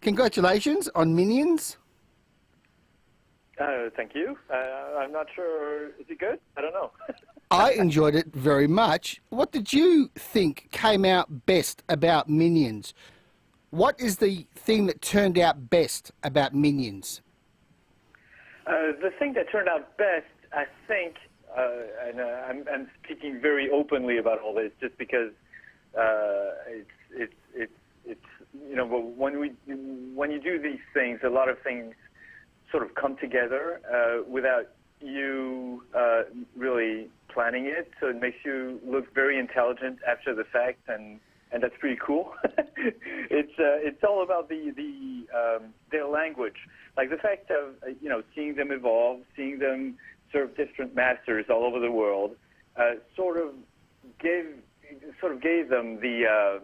Congratulations on Minions. Thank you. I'm not sure. Is it good? I don't know. I enjoyed it very much. What did you think came out best about Minions? What is the thing that turned out best about Minions? The thing that turned out best, I think, and I'm speaking very openly about all this, just because it's you know, when you do these things, a lot of things sort of come together without you really planning it. So it makes you look very intelligent after the fact, and that's pretty cool. It's all about their language, like the fact of seeing them evolve, seeing them serve different masters all over the world, sort of gave them the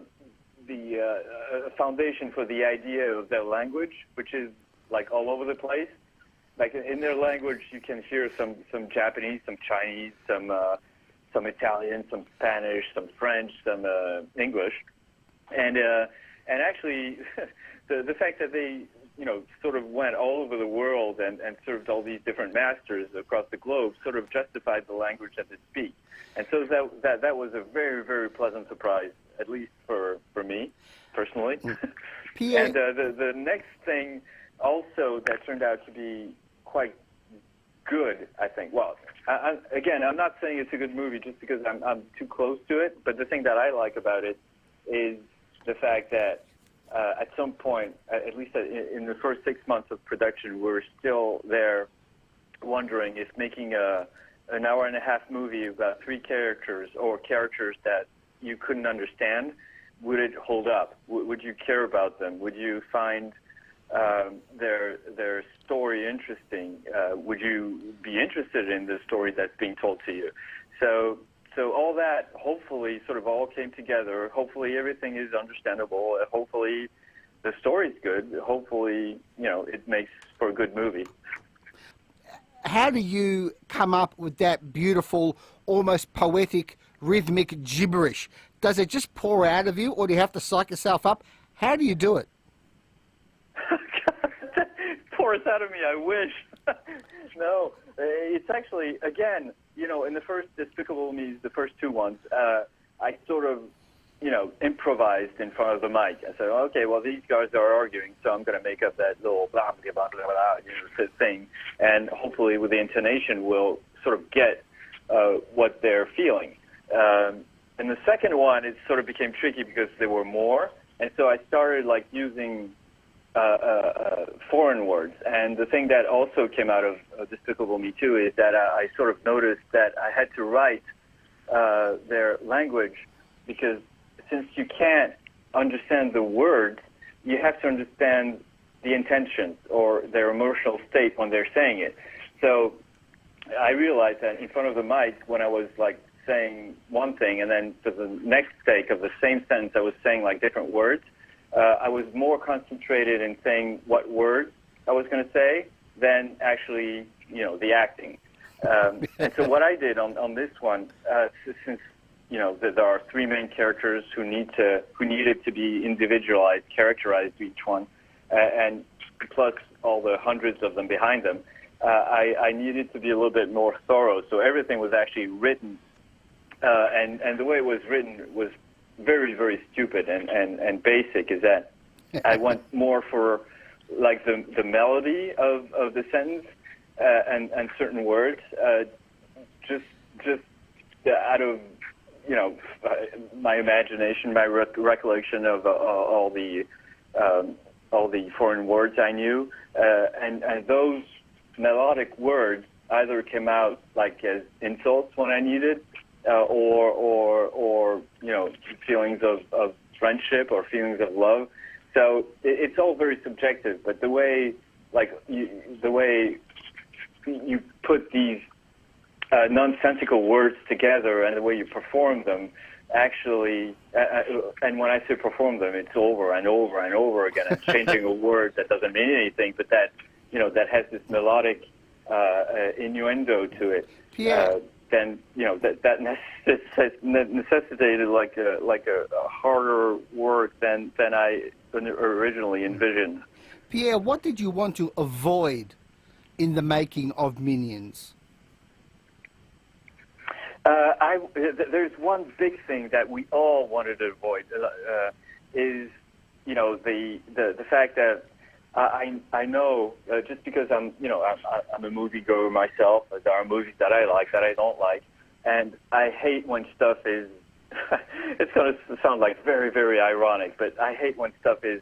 foundation for the idea of their language, which is like all over the place. Like in their language, you can hear some Japanese, some Chinese, some Italian, some Spanish, some French, some English, and actually, the fact that they sort of went all over the world and served all these different masters across the globe sort of justified the language that they speak, and so that was a very, very pleasant surprise, at least for me personally. Pierre. And the next thing also that turned out to be quite good, I think. Well, again, I'm not saying it's a good movie just because I'm too close to it, but the thing that I like about it is the fact that at some point, at least in the first 6 months of production, we're still there wondering if making an hour-and-a-half movie about 3 characters or characters that you couldn't understand, would it hold up? Would you care about them? Would you find their story interesting? Would you be interested in the story that's being told to you? So all that hopefully sort of all came together. Hopefully everything is understandable. Hopefully the story's good. Hopefully it makes for a good movie. How do you come up with that beautiful, almost poetic, rhythmic gibberish? Does it just pour out of you, or do you have to psych yourself up? How do you do it? Pours out of me, I wish. No, it's actually, again, in the first Despicable Me, the first 2 ones, I sort of, improvised in front of the mic. I said, okay, well, these guys are arguing, so I'm going to make up that little blah, blah, blah, blah, blah, thing, and hopefully with the intonation we'll sort of get what they're feeling. And the second one, it sort of became tricky because there were more, and so I started using foreign words. And the thing that also came out of Despicable Me 2 is that I sort of noticed that I had to write their language, because since you can't understand the words, you have to understand the intentions or their emotional state when they're saying it. So I realized that in front of the mic, when I was saying one thing, and then for the next take of the same sentence I was saying different words, I was more concentrated in saying what words I was going to say than actually, the acting. And so what I did on this one, since there are 3 main characters who needed to be individualized, characterized each one, and plus all the hundreds of them behind them, I needed to be a little bit more thorough. So everything was actually written, and the way it was written was very, very stupid and basic, is that I went more for the melody of the sentence and certain words, just out of my imagination, my recollection of all the foreign words I knew, and those melodic words either came out as insults when I needed, or feelings of friendship or feelings of love. So it's all very subjective. But the way you put these nonsensical words together and the way you perform them, actually, and when I say perform them, it's over and over and over again, and changing a word that doesn't mean anything, but that that has this melodic innuendo to it. Pierre. Then that necessitated a harder work than I originally envisioned. Pierre, what did you want to avoid in the making of Minions? There's one big thing that we all wanted to avoid is, the fact that I know just because I'm a moviegoer myself. There are movies that I like that I don't like, and I hate when stuff is. It's going to sound like very, very ironic, but I hate when stuff is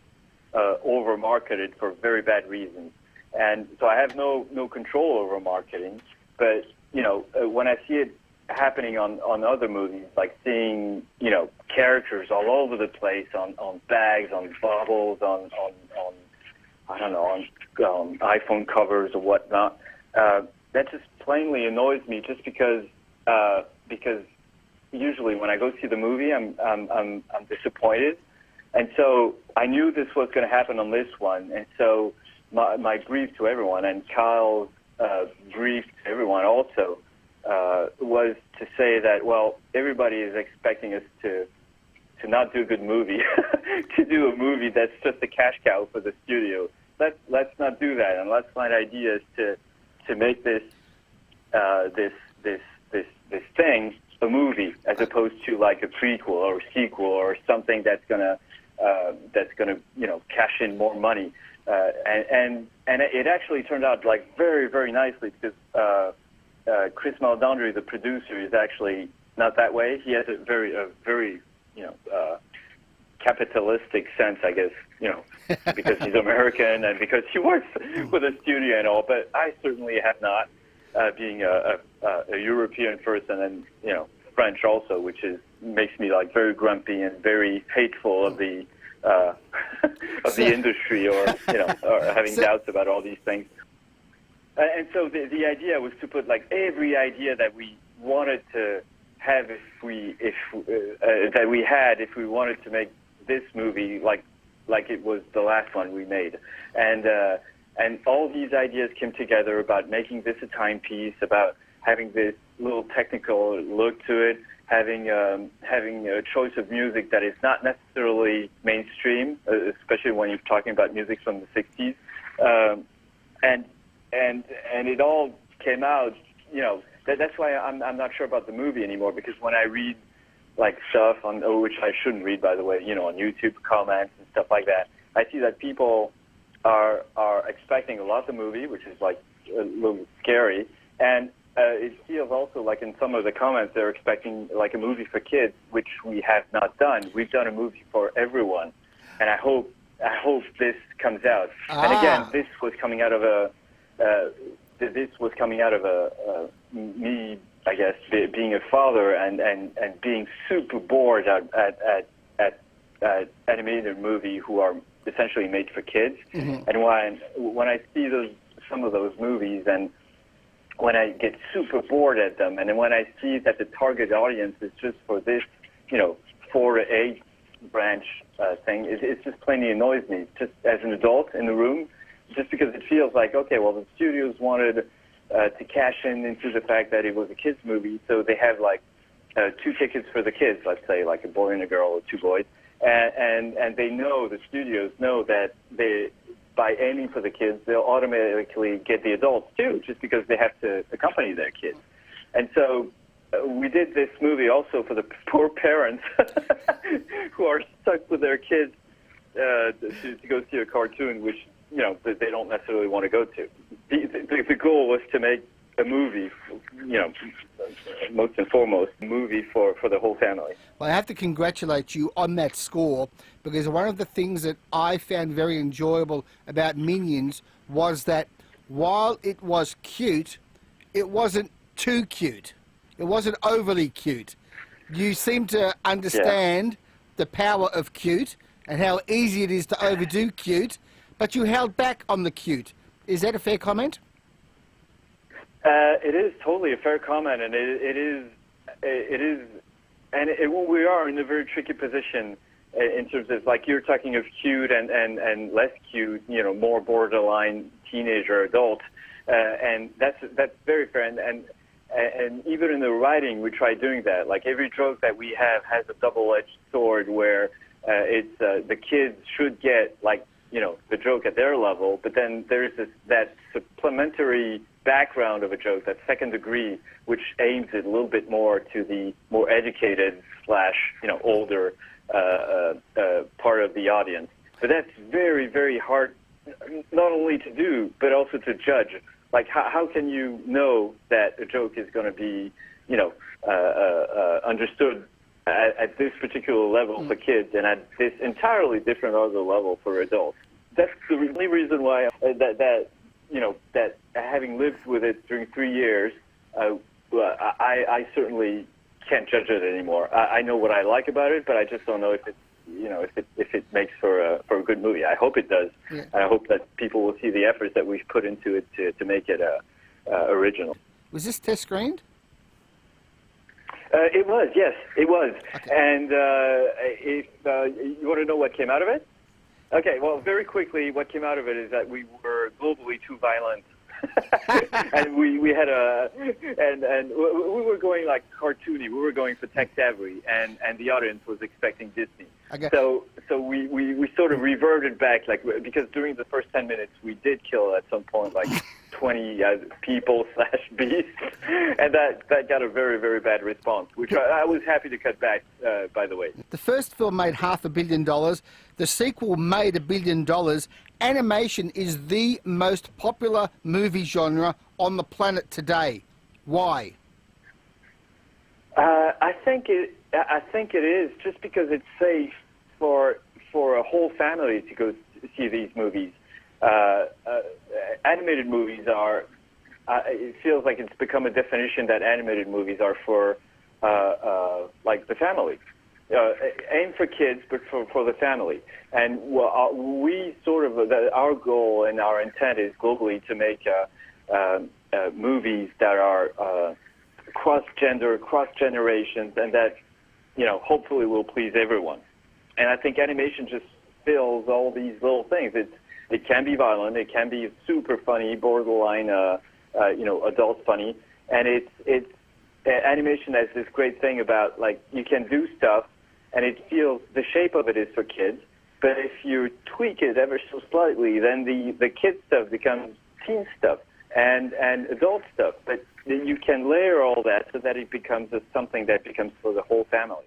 over marketed for very bad reasons, and so I have no control over marketing. But when I see it happening on other movies, like seeing characters all over the place on bags, on bottles, on I don't know, on iPhone covers or whatnot, that just plainly annoys me. Just because usually when I go see the movie, I'm disappointed, and so I knew this was going to happen on this one, and so my brief to everyone, and Kyle's brief to everyone also, was to say that, well, everybody is expecting us to not do a good movie, to do a movie that's just a cash cow for the studio. Let's not do that, and let's find ideas to make this thing a movie, as opposed to like a prequel or a sequel or something that's gonna cash in more money. And it actually turned out like very, very nicely, because Chris Maldondri, the producer, is actually not that way. He has a very capitalistic sense, I guess, because he's American and because he works with a studio and all. But I certainly have not, being a European person and French also, which makes me like very grumpy and very hateful of the of the industry, or having doubts about all these things. And so the idea was to put like every idea that we wanted to have if we wanted to make this movie like it was the last one we made, and all these ideas came together about making this a timepiece, about having this little technical look to it, having a choice of music that is not necessarily mainstream, especially when you're talking about music from the '60s, and it all came out. That's why I'm not sure about the movie anymore, because when I read like stuff which I shouldn't read, by the way, on YouTube comments and stuff like that, I see that people are expecting a lot of the movie, which is like a little scary, and it feels also like in some of the comments they're expecting like a movie for kids, which we have not done. We've done a movie for everyone, and I hope this comes out. And again, this was coming out of me, I guess, being a father and being super bored at animated movie who are essentially made for kids. Mm-hmm. And when I see some of those movies, and when I get super bored at them, and then when I see that the target audience is just for this, 4 to 8 branch thing, it just plainly annoys me. Just as an adult in the room, just because it feels like, okay, well, the studios wanted to cash into the fact that it was a kids movie, so they have like 2 tickets for the kids, let's say, like a boy and a girl or 2 boys, and the studios know that by aiming for the kids, they'll automatically get the adults too, just because they have to accompany their kids. And so we did this movie also for the poor parents who are stuck with their kids to go see a cartoon, which they don't necessarily want to go to. The goal was to make a movie, most and foremost, a movie for the whole family. Well, I have to congratulate you on that score, because one of the things that I found very enjoyable about Minions was that while it was cute, it wasn't too cute. It wasn't overly cute. You seem to understand the power of cute and how easy it is to overdo cute, but you held back on the cute. Is that a fair comment? It is totally a fair comment, and we are in a very tricky position in terms of, like, you're talking of cute and less cute, more borderline teenager adult, and that's very fair. And even in the writing, we try doing that. Like, every joke that we have has a double-edged sword, where it's the kids should get like the joke at their level, but then there's that supplementary background of a joke, that second degree, which aims it a little bit more to the more educated / older part of the audience. But that's very, very hard, not only to do, but also to judge. Like, how can you know that a joke is going to be, understood at this particular level for kids and at this entirely different other level for adults? That's the only reason why that having lived with it during 3 years, I certainly can't judge it anymore. I know what I like about it, but I just don't know if it makes for a good movie. I hope it does. Yeah. I hope that people will see the efforts that we've put into it to make it original. Was this test screened? It was, yes, it was. Okay. And if you want to know what came out of it? Okay, well, very quickly, what came out of it is that we were globally too violent. And we had and we were going like cartoony. We were going for tech savvy, and the audience was expecting Disney. Okay. So we sort of reverted back, because during the first 10 minutes we did kill at some point 20 people / beasts, and that got a very, very bad response, which I was happy to cut back. By the way, the first film made $500 million. The sequel made $1 billion. Animation is the most popular movie genre on the planet today. Why? I think it is just because it's safe for a whole family to go see these movies. Animated movies are. It feels like it's become a definition that animated movies are for the family. Aim for kids, but for the family. And we sort of, our goal and our intent is globally to make movies that are cross-gender, cross-generations, and that, hopefully will please everyone. And I think animation just fills all these little things. It can be violent, it can be super funny, borderline, adult funny, and it's animation has this great thing about, you can do stuff, and it feels, the shape of it is for kids, but if you tweak it ever so slightly, then the kid stuff becomes teen stuff and adult stuff. But you can layer all that so that it becomes something that becomes for the whole family.